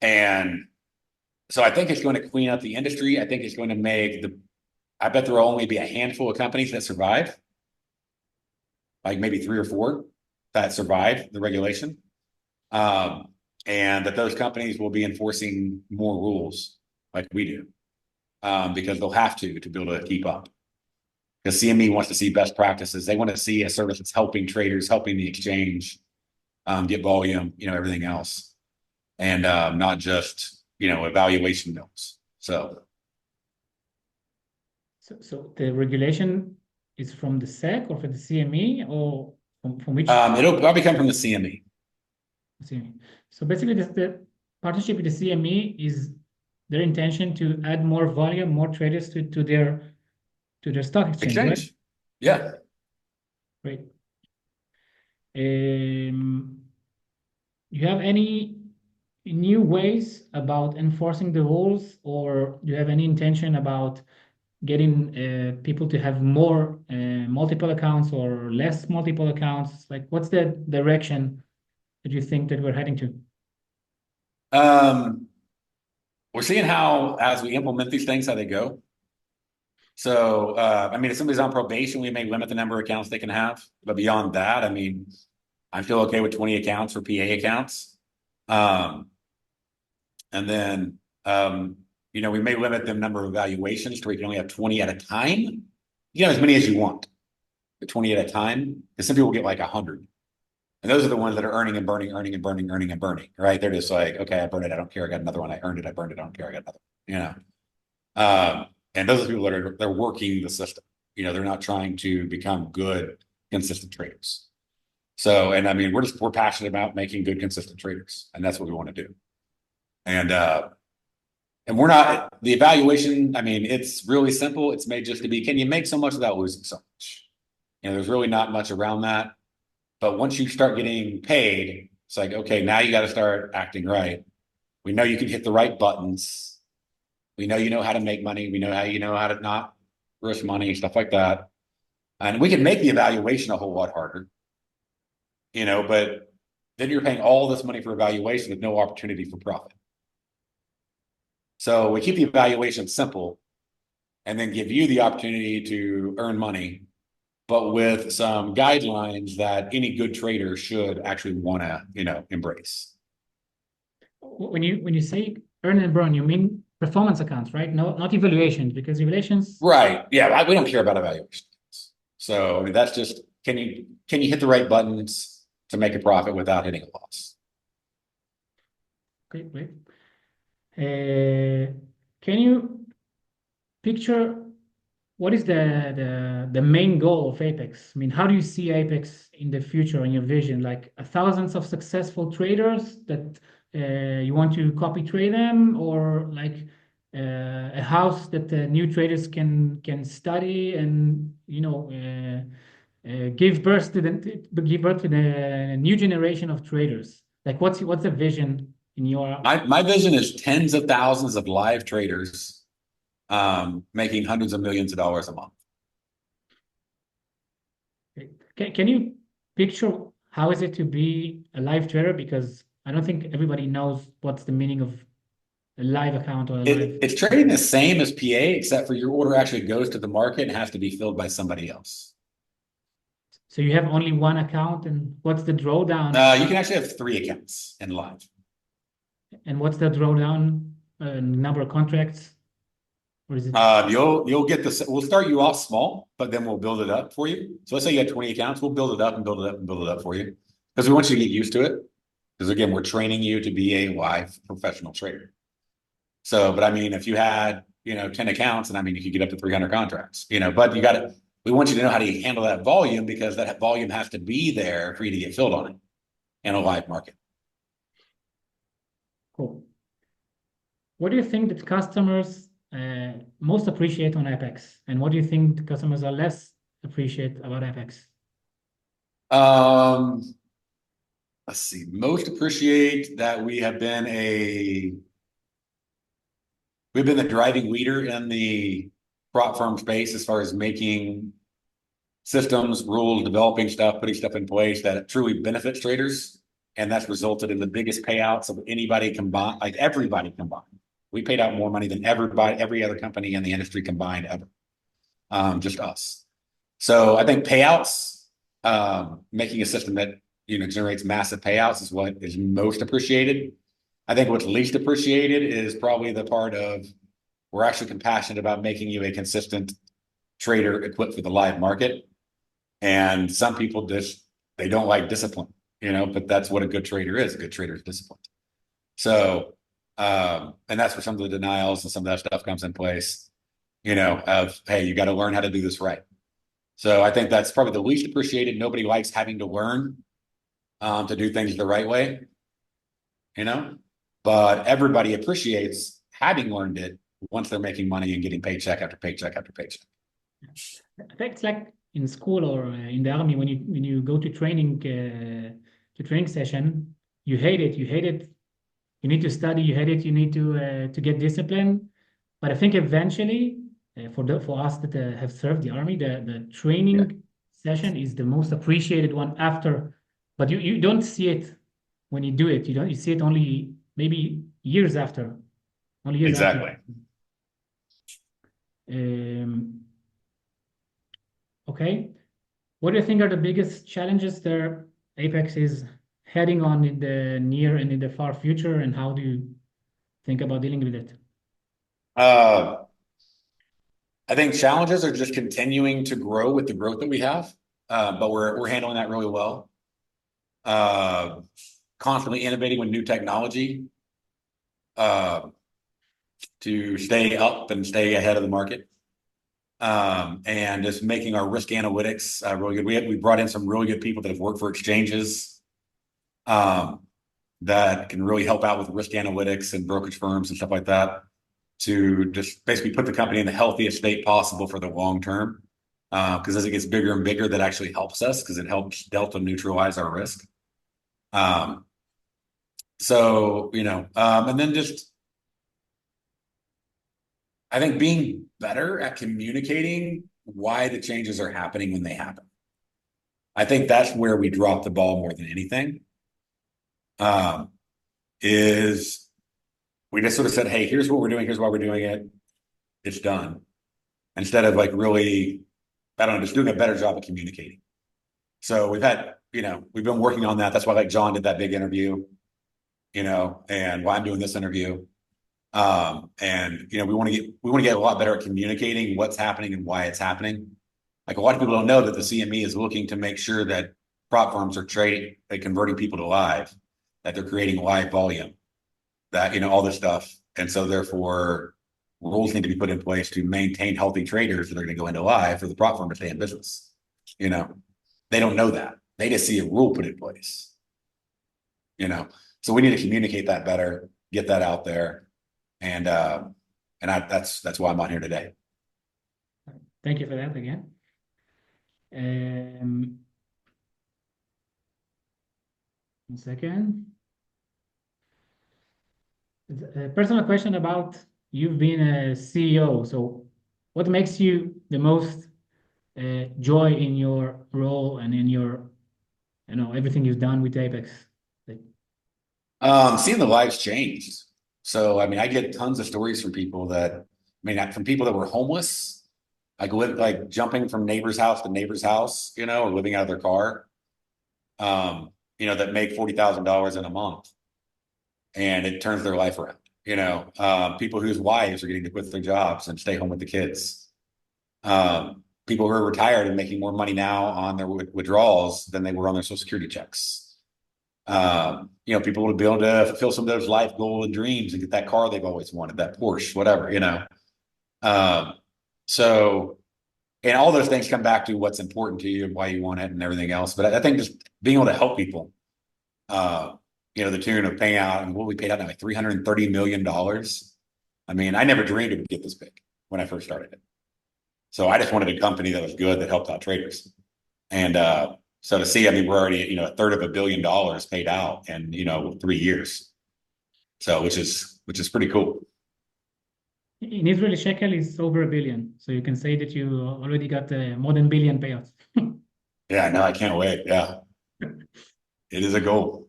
And so I think it's going to clean up the industry. I think it's going to I bet there will only be a handful of companies that survive, like maybe 3 or 4 that survive the regulation. And that those companies will be enforcing more rules like we do. because they'll have to be able to keep up. Because CME wants to see best practices. They want to see a service that's helping traders, helping the exchange get volume, everything else, and not just evaluation notes. So the regulation is from the SEC or from the CME or from which it'll probably come from the CME. CME? So basically, the partnership with the CME is their intention to add more volume, more traders to their stock exchange, right? Exchange. Yeah. Great. You have any new ways about enforcing the rules, or do you have any intention about getting people to have more multiple accounts or less multiple accounts? Like, what's the direction that you think that we're heading to? We're seeing how, as we implement these things, how they go. So, if somebody's on probation, we may limit the number of accounts they can have. But beyond that, I feel okay with 20 accounts for PA accounts. And then, we may limit the number of evaluations to where you can only have 20 at a time. You can have as many as you want, but 20 at a time. Because some people get like 100. And those are the ones that are earning and burning, right? They're just like, okay, I burned it. I don't care. I got another one. I earned it. I burned it. I don't care. I got another one, And those are the people that they're working the system. They're not trying to become good, consistent traders. So, and we're passionate about making good, consistent traders, and that's what we want to do. And we're not the evaluation. It's really simple. It's made just to be, can you make so much without losing so much? There's really not much around that. But once you start getting paid, it's like, okay, now you got to start acting right. We know you can hit the right buttons. We know you know how to make money. We know how to not risk money, stuff like that. And we can make the evaluation a whole lot harder, but then you're paying all this money for evaluation with no opportunity for profit. So we keep the evaluation simple and then give you the opportunity to earn money, but with some guidelines that any good trader should actually want to, embrace. When you say earn and burn, you mean performance accounts, right? No, not evaluations, because evaluations. Right. Yeah. We don't care about evaluations. So that's just, can you hit the right buttons to make a profit without hitting a loss? Okay, great. Can you picture what is the main goal of Apex? How do you see Apex in the future in your vision? Like thousands of successful traders that you want to copy trade them, or like a house that new traders can study and give birth to the new generation of traders. Like what's the vision in your? My vision is tens of thousands of live traders making hundreds of millions of dollars a month. Can you picture how is it to be a live trader? Because I don't think everybody knows what's the meaning of a live account or a live. It's trading the same as PA, except for your order actually goes to the market and has to be filled by somebody else. So you have only one account, and what's the drawdown? You can actually have 3 accounts in live. And what's the drawdown number of contracts? Or is it? You'll get this. We'll start you off small, but then we'll build it up for you. So let's say you have 20 accounts. We'll build it up and build it up and build it up for you because we want you to get used to it. Because again, we're training you to be a live professional trader. So, but if you had 10 accounts, and you could get up to 300 contracts. But we want you to know how to handle that volume because that volume has to be there for you to get filled on it in a live market. Cool. What do you think that customers most appreciate on Apex, and what do you think the customers are less appreciate about Apex? Let's see. Most appreciate that we've been the driving leader in the prop firm space as far as making systems, rules, developing stuff, putting stuff in place that truly benefits traders. And that's resulted in the biggest payouts of anybody combined, like everybody combined. We paid out more money than every other company in the industry combined ever. Just us. So I think payouts, making a system that generates massive payouts is what is most appreciated. I think what's least appreciated is probably the part of We're actually compassionate about making you a consistent trader equipped for the live market. And some people just they don't like discipline, but that's what a good trader is. A good trader is disciplined. So, and that's where some of the denials and some of that stuff comes in place, of, hey, you got to learn how to do this right. So I think that's probably the least appreciated. Nobody likes having to learn to do things the right way, you know, but everybody appreciates having learned it once they're making money and getting paycheck after paycheck after paycheck. I think it's like in school or in the army when you go to training session, you hate it. You hate it. You need to study. You hate it. You need to get discipline. But I think eventually, for us that have served the army, the Yeah, training session is the most appreciated one after. But you don't see it when you do it. You see it only maybe years after. Only years after. exactly. Um, okay. What do you think are the biggest challenges there Apex is heading on in the near and in the far future, and how do you think about dealing with it? Uh, I think challenges are just continuing to grow with the growth that we have, but we're handling that really well. Uh, Constantly innovating with new technology uh, to stay up and stay ahead of the market. And just making our risk analytics really good. We brought in some really good people that have worked for exchanges um, that can really help out with risk analytics and brokerage firms and stuff like that to just basically put the company in the healthiest state possible for the long term. Because as it gets bigger and bigger, that actually helps us because it helps delta neutralize our risk. Um, and then just I think being better at communicating why the changes are happening when they happen. I think that's where we drop the ball more than anything. Um, is we just sort of said, hey, here's what we're doing, here's why we're doing it. It's done. Instead of like really, I don't know, just doing a better job of communicating. So we've been working on that. That's why like John did that big interview, and why I'm doing this interview. We want to get a lot better at communicating what's happening and why it's happening. Like a lot of people don't know that the CME is looking to make sure that prop firms are trading, like converting people to live, that they're creating live volume, that all this stuff. And so therefore rules need to be put in place to maintain healthy traders that are going to go into live for the prop firm to stay in business. You know, they don't know that. They just see a rule put in place. So we need to communicate that better, get that out there. And that's why I'm on here today. Thank you for that again. Um, 1 second. A personal question about you've been a CEO. So, what makes you the most joy in your role and in your, everything you've done with Apex? Like, Seeing the lives changed. So, I mean, I get tons of stories from people from people that were homeless, like jumping from neighbor's house to neighbor's house, or living out of their car, that make $40,000 in a month and it turns their life around. People whose wives are getting to quit their jobs and stay home with the kids. People who are retired and making more money now on their withdrawals than they were on their Social Security checks. People would be able to fulfill some of those life goals and dreams and get that car they've always wanted, that Porsche, whatever. Um, so, and all those things come back to what's important to you and why you want it and everything else. But I think just being able to help people, the tune of paying out, and what we paid out now, like $330 million. I mean, I never dreamed it would get this big when I first started it. So I just wanted a company that was good that helped out traders. And so to see, I mean, we're already, a third of $1 billion paid out in, 3 years. So which is pretty cool. in Israeli shekel is over 1 billion, so you can say that you already got more than billion payouts. Yeah, no, I can't wait. Yeah, it is a goal.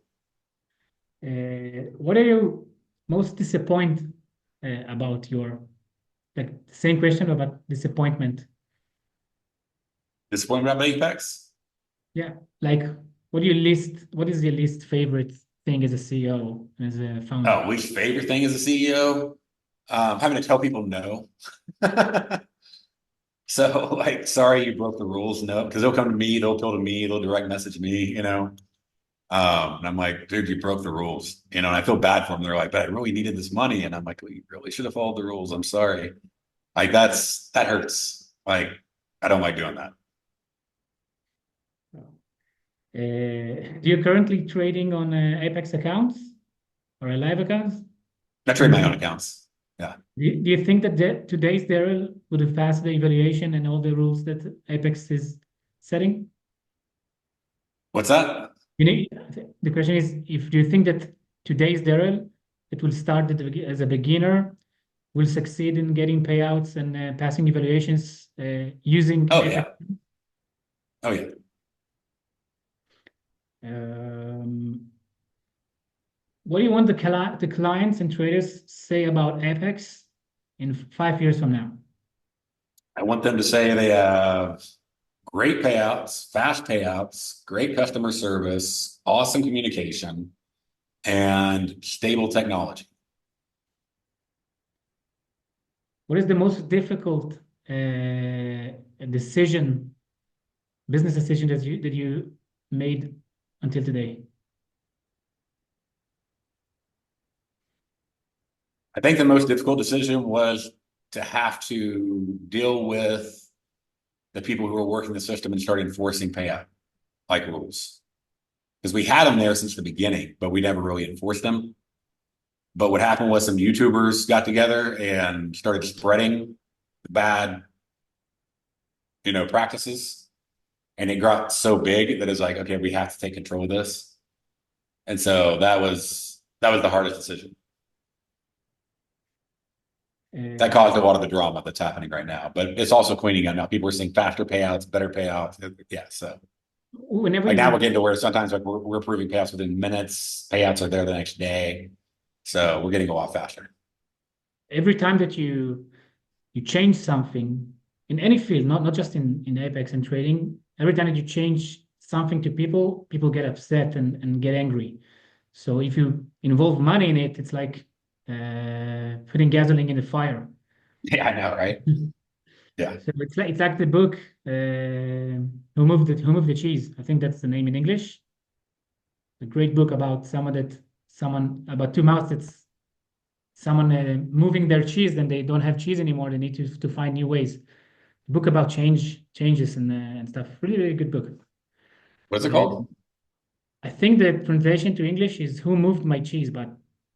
What are you most disappointed about your, like, same question about disappointment? Disappointment about Apex? Yeah, like what is your least favorite thing as a CEO, as a founder? Oh, least favorite thing as a CEO? Having to tell people no. So like, sorry, you broke the rules. No, because they'll come to me, they'll appeal to me, they'll direct message me, and I'm like, dude, you broke the rules, and I feel bad for them. They're like, but I really needed this money. And I'm like, well, you really should have followed the rules. I'm sorry. Like that hurts. Like, I don't like doing that. Do you currently trading on Apex accounts or a live accounts? I trade my own accounts. Yeah. Do you think that today's Darrel would have passed the evaluation and all the rules that Apex is setting? What's that? You know, the question is, if do you think that today's Darrel, it will start as a beginner, will succeed in getting payouts and passing evaluations using Oh Apex? yeah. Oh yeah. Um, what do you want the clients and traders say about Apex in 5 years from now? I want them to say they have great payouts, fast payouts, great customer service, awesome communication, and stable technology. What is the most difficult decision, business decision that you made until today? I think the most difficult decision was to have to deal with the people who were working the system and start enforcing payout like rules. Because we had them there since the beginning, but we never really enforced them. But what happened was some YouTubers got together and started spreading bad, practices. And it got so big that it's like, okay, we have to take control of this. And so that was the hardest decision. That Uh, caused a lot of the drama that's happening right now. But it's also cleaning up now. People are seeing faster payouts, better payouts. Yeah. So whenever like now we're you getting to where sometimes like we're approving payouts within minutes. Payouts are there the next day. So we're getting a lot faster. every time that you change something in any field, not just in Apex and trading, every time that you change something to people, people get upset and get angry. So if you involve money in it, it's like putting gasoline in the fire. Yeah, I know, right? Yeah. So it's like the book Who Moved the Cheese. I think that's the name in English. A great book about someone about two mouths that's someone moving their cheese and they don't have cheese anymore. They need to find new ways. Book about changes and stuff. Really, really good book. What's it Uh, called? I think the translation to English is "Who Moved My Cheese," but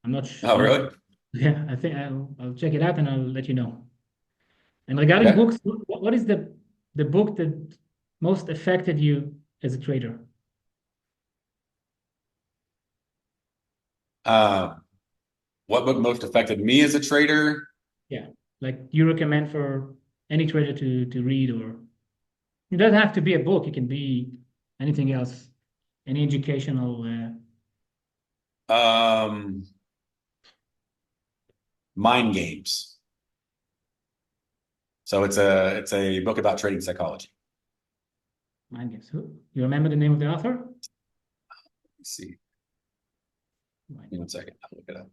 I'm Oh, not. really? Yeah, I think I'll check it out and I'll let you know. And regarding Okay. books, what is the book that most affected you as a trader? Uh, what book most affected me as a trader? Yeah, like you recommend for any trader to read, or it doesn't have to be a book. It can be anything else, any educational. Um, Mind Games. So it's a book about trading psychology. Mind games. Who you remember the name of the author? Let's see. Give Mind me one games. second. I'll look it up.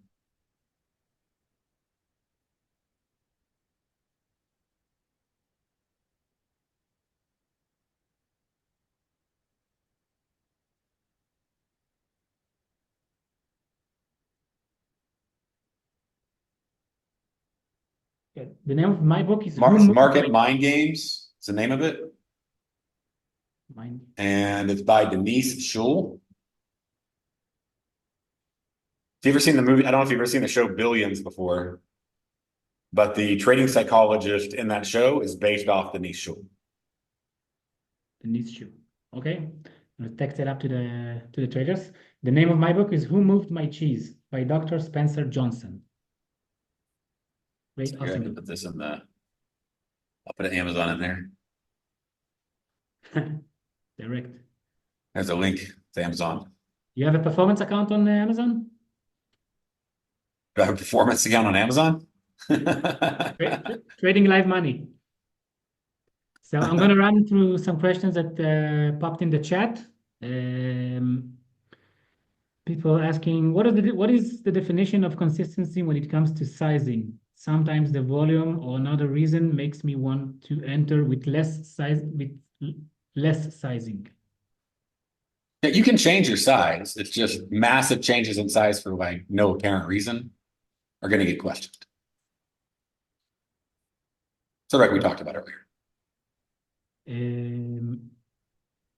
Yeah, the name of my book is Who Moved Market My Mind Games. It's the name of it, Mind. and it's by Denise Schull. Have you ever seen the movie? I don't know if you've ever seen the show Billions before, but the trading psychologist in that show is based off Denise Schull. The needs shoe. Okay, I'm gonna text it up to the traders. The name of my book is Who Moved My Cheese by Dr. Spencer Johnson. Great, Here, I awesome can put this in the. I'll put an Amazon in there. book. Direct. There's a link to Amazon. You have a performance account on Amazon? Do I have a performance account on Amazon? Trading live money. So I'm going to run through some questions that popped in the chat. Um, People asking, what is the definition of consistency when it comes to sizing? sometimes the volume or another reason makes me want to enter with less sizing. Yeah, you can change your size. It's just massive changes in size for like no apparent reason are going to get questioned. So like we talked about earlier. Um,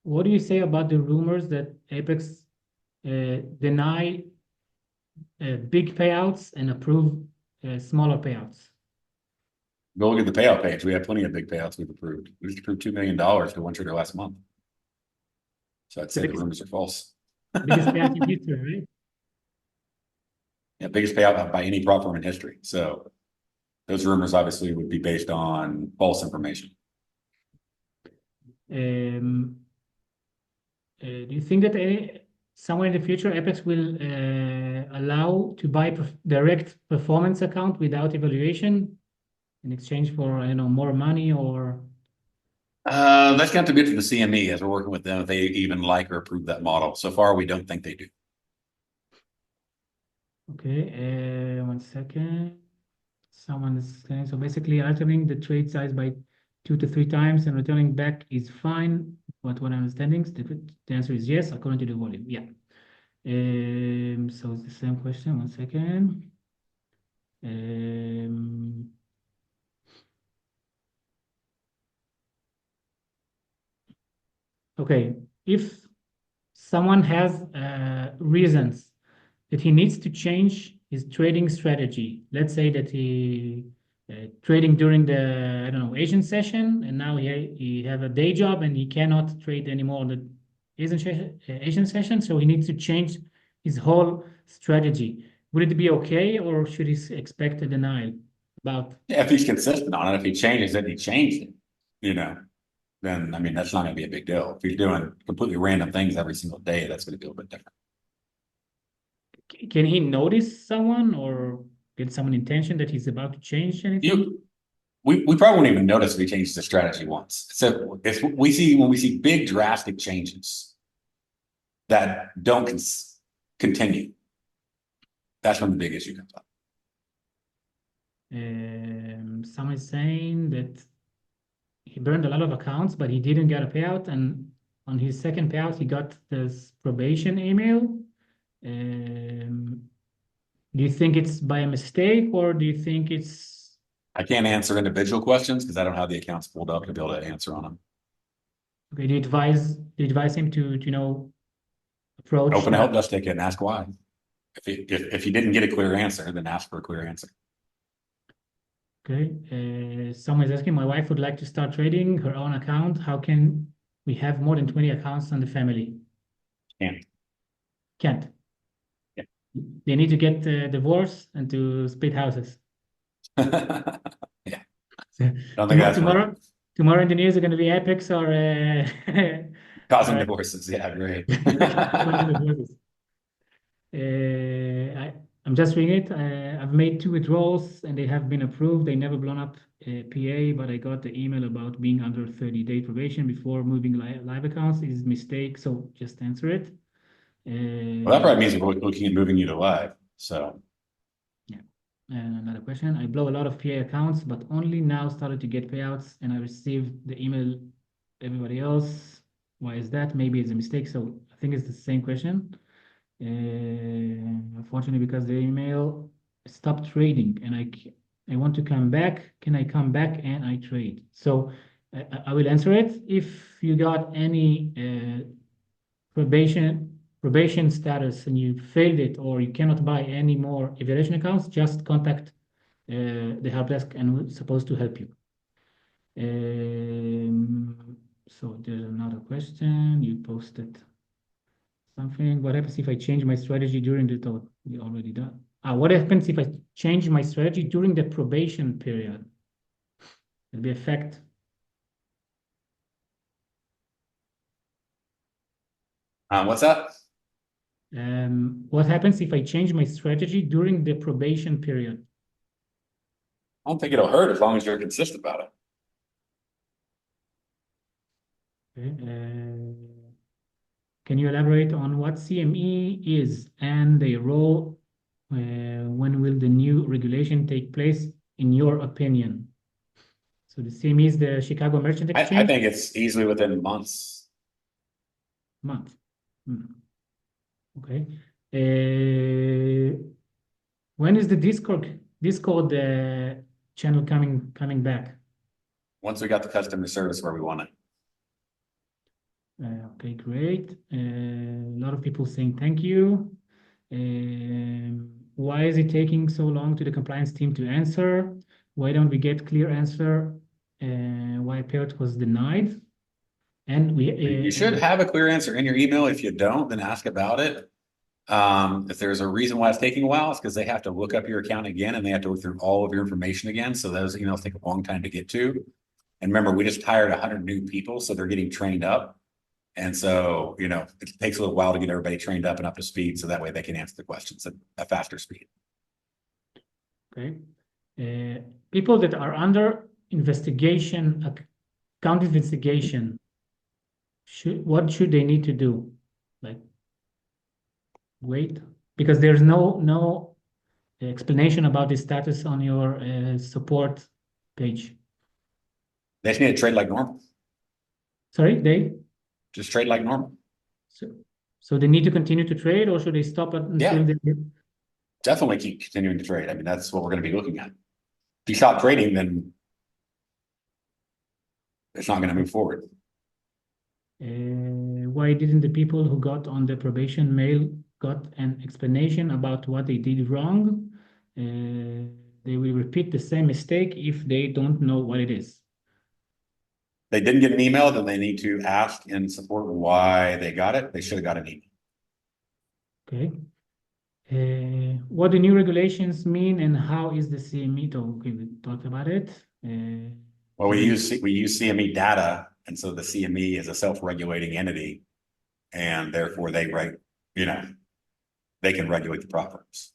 what do you say about the rumors that Apex deny big payouts and approve smaller payouts? Go look at the payout page. We have plenty of big payouts we've approved. We just approved $2 million for one trader last month. So I'd The say the rumors are false. biggest payout in history, right? Yeah, biggest payout by any prop firm in history. So those rumors obviously would be based on false information. Um, do you think that somewhere in the future, Apex will allow to buy direct performance account without evaluation in exchange for, more money or? That's got to be up to the CME as we're working with them if they even like or approve that model. So far, we don't think they do. Okay, 1 second. Someone is saying, so basically altering the trade size by 2 to 3 times and returning back is fine. But what I'm understanding, the answer is yes, according to the volume. Yeah. So it's the same question. 1 second. Okay, if someone has reasons that he needs to change his trading strategy, let's say that he trading during the, I don't know, Asian session, and now he have a day job and he cannot trade anymore the Asian session, so he needs to change his whole strategy. Would it be okay, or should he expect a denial about? Yeah, if he's consistent on it, if he changes it, he changed it, you know, then I mean that's not going to be a big deal. If he's doing completely random things every single day, that's going to be a little bit different. Can he notice someone or get someone intention that he's about to change anything? We probably won't even notice if he changes the strategy once. So if we see when we see big drastic changes that don't continue, that's when the big issue comes up. Someone is saying that he burned a lot of accounts, but he didn't get a payout. And on his second payout, he got this probation email. Do you think it's by a mistake, or do you think it's I can't answer individual questions because I don't have the accounts pulled up to be able to answer on them. okay? Do you advise him to approach Open a help desk ticket and ask why. If you didn't get a clear answer, then ask for a clear answer. Okay. Someone is asking, my wife would like to start trading her own account. How can we have more than 20 accounts in the family? Can't. Can't. Yeah. They need to get divorced and to split houses. Yeah. So I don't think that's tomorrow in the news are going to be epics or causing or divorces. Yeah, great. divorces. I'm just reading it. I've made 2 withdrawals and they have been approved. They never blown up PA, but I got the email about being under 30-day probation before moving live accounts. Is mistake, so just answer it. Well, that probably means we're looking at moving you to live. So Yeah. Another question. I blow a lot of PA accounts, but only now started to get payouts, and I received the email. Everybody else, why is that? Maybe it's a mistake. So I think it's the same question. Unfortunately, because the email stopped trading, and I want to come back. Can I come back and I trade? So I will answer it. If you got any probation status and you failed it or you cannot buy any more evaluation accounts, just contact the help desk and we're supposed to help you. So there's another question. You posted something. What happens if I change my strategy during the talk? We already done. What happens if I change my strategy during the probation period? It'll be effect. what's that? What happens if I change my strategy during the probation period? I don't think it'll hurt as long as you're consistent about it. Okay. Can you elaborate on what CME is and their role? When will the new regulation take place in your opinion? So the CME is the Chicago Merchant I Exchange. think it's easily within months. Month. Okay. Uh, when is the Discord channel coming back? Once we got the customer service where we want it. Okay, great. A lot of people saying thank you. Why is it taking so long to the compliance team to answer? Why don't we get clear answer? Why payment was denied? And You should have a clear answer in your email. If you don't, then ask about it. If there's a reason why it's taking a while, it's because they have to look up your account again and they have to look through all of your information again. So those emails take a long time to get to. And remember, we just hired 100 new people, so they're getting trained up. And so, it takes a little while to get everybody trained up and up to speed. So that way they can answer the questions at a faster speed. Okay. People that are under investigation, account investigation, what should they need to do? Like, wait, because there's no explanation about the status on your support page. They just need to trade like normal. Sorry, they? Just trade like normal. So they need to continue to trade, or should they stop it until they? Definitely keep continuing to trade. I mean, that's what we're going to be looking at. If you stop trading, then it's not going to move forward. Why didn't the people who got on the probation mail got an explanation about what they did wrong? They will repeat the same mistake if they don't know what it is. They didn't get an email, then they need to ask in support why they got it. They should have got an email. Okay. What do new regulations mean and how is the CME? Okay, we talked about it. Well, we use CME data, and so the CME is a self-regulating entity, and therefore they can regulate the prop firms.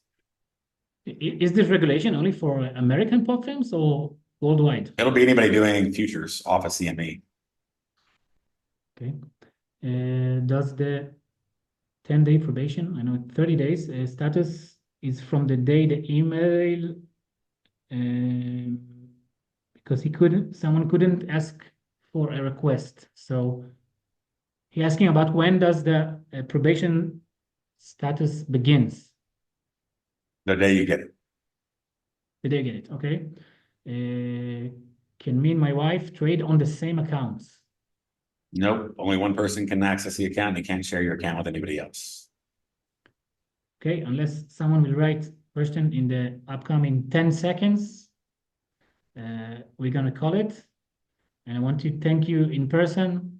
Is this regulation only for American prop firms or worldwide? It'll be anybody doing futures off of CME. Okay. Does the 10-day probation, I know 30 days, status is from the day the email, because someone couldn't ask for a request. So he asking about when does the probation status begins? The day you get it. The day you get it, okay. Can me and my wife trade on the same accounts? Nope. Only one person can access the account and you can't share your account with anybody else. Okay, unless someone will write question in the upcoming 10 seconds, we're gonna call it. And I want to thank you in person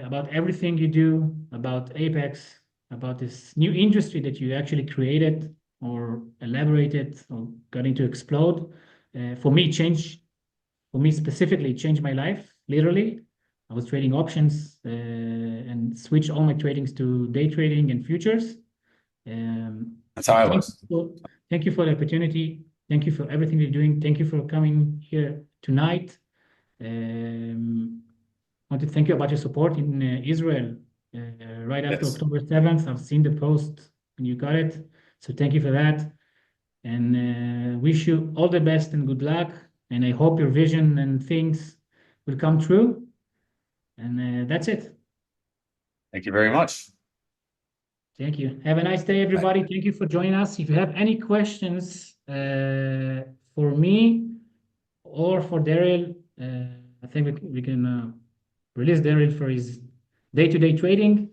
about everything you do, about Apex, about this new industry that you actually created or elaborated or got into explode. For me specifically, it changed my life, literally. I was trading options and switched all my tradings to day trading and futures. That's how I was. Thank you for the opportunity. Thank you for everything you're doing. Thank you for coming here tonight. I want to thank you about your support in Israel right after October 7th. I've seen the post and you got it. So thank you for that. And wish you all the best and good luck. And I hope your vision and things will come true. And that's it. Thank you very much. Thank you. Have a nice day, everybody. Bye. Thank you for joining us. If you have any questions for me or for Darrel, I think we can release Darrel for his day-to-day trading.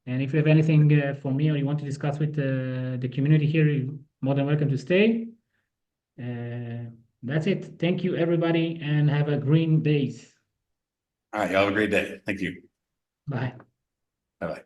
And if you have anything for me or you want to discuss with the community here, you're more than welcome to stay. That's it. Thank you, everybody, and have a green days. All right. You have a great day. Thank you. Bye. Bye-bye.